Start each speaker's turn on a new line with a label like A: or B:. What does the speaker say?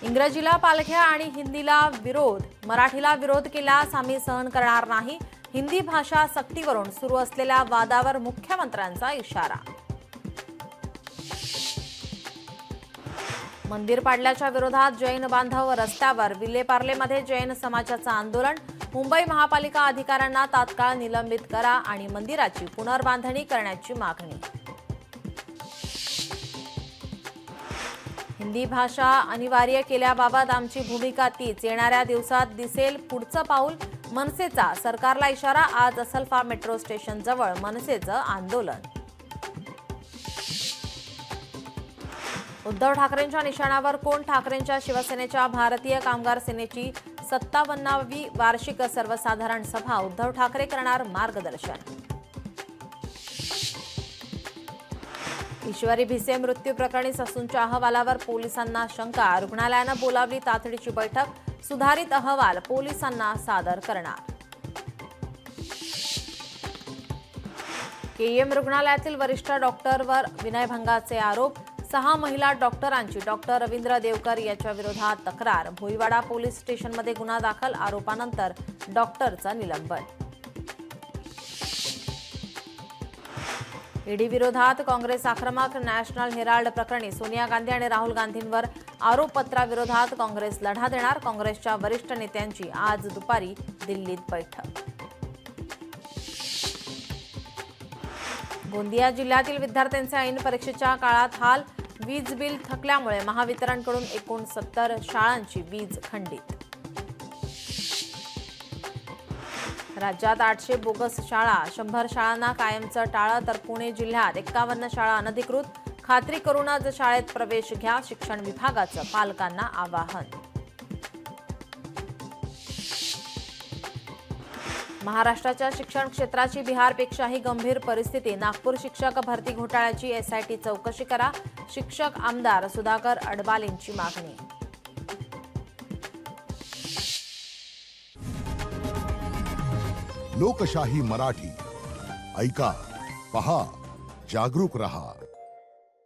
A: इंग्रजीला पालख्या आणि हिंदीला विरोध, मराठीला विरोध केल्यास आम्ही सहन करणार नाही. हिंदी भाषा सक्तीवरून सुरू असलेल्या वादावर मुख्यमंत्र्यांचा इशारा. मंदिर पाडल्याच्या विरोधात जैन बांधव रस्त्यावर. विलेपार्लेमध्ये जैन समाजाचं आंदोलन. मुंबई महापालिका अधिकाऱ्यांना तात्काळ निलंबित करा आणि मंदिराची पुनर्बांधणी करण्याची मागणी. हिंदी भाषा अनिवार्य केल्याबाबत आमची भूमिका तीच. येणाऱ्या दिवसात दिसेल पुढचं पाऊल. मनसेचा सरकारला इशारा. आज असलफा मेट्रो स्टेशन जवळ मनसेचं आंदोलन. उद्धव ठाकरेंच्या निशाणावर कोण? ठाकरेंच्या शिवसेनेच्या भारतीय कामगार सेनेची 57वी वार्षिक सर्वसाधारण सभा. उद्धव ठाकरे करणार मार्गदर्शन. ईश्वरी भिसे मृत्यू प्रकरणी ससूनच्या अहवालावर पोलिसांना शंका. रुग्णालयानं बोलावली तातडीची बैठक. सुधारित अहवाल पोलिसांना सादर करणार. केईएम रुग्णालयातील वरिष्ठ डॉक्टरवर विनयभंगाचे आरोप. 6 महिला डॉक्टरांची डॉक्टर रवींद्र देवकर याच्या विरोधात तक्रार. भोईवाडा पोलीस स्टेशनमध्ये गुन्हा दाखल. आरोपानंतर डॉक्टरचं निलंबन. ईडी विरोधात काँग्रेस आक्रमक. नॅशनल हेराल्ड प्रकरणी सोनिया गांधी आणि राहुल गांधींवर आरोपपत्राविरोधात काँग्रेस लढा देणार. काँग्रेसच्या वरिष्ठ नेत्यांची आज दुपारी दिल्लीत बैठक. गोंदिया जिल्ह्यातील विद्यार्थ्यांचे ऐन परीक्षेच्या काळात हाल. वीज बिल थकल्यामुळे महावितरणकडून 69 शाळांची वीज खंडित. राज्यात 800 बोगस शाळा. 100 शाळांना कायमचं टाळं. तर पुणे जिल्ह्यात 51 शाळा अनधिकृत. खात्री करूनच शाळेत प्रवेश घ्या. शिक्षण विभागाचं पालकांना आवाहन. महाराष्ट्राच्या शिक्षण क्षेत्राची बिहारपेक्षाही गंभीर परिस्थिती. नागपूर शिक्षक भरती घोटाळ्याची एसआयटी चौकशी करा. शिक्षक आमदार सुधाकर अडबालेंची मागणी.
B: लोकशाही मराठी ऐका, पहा, जागरूक रहा.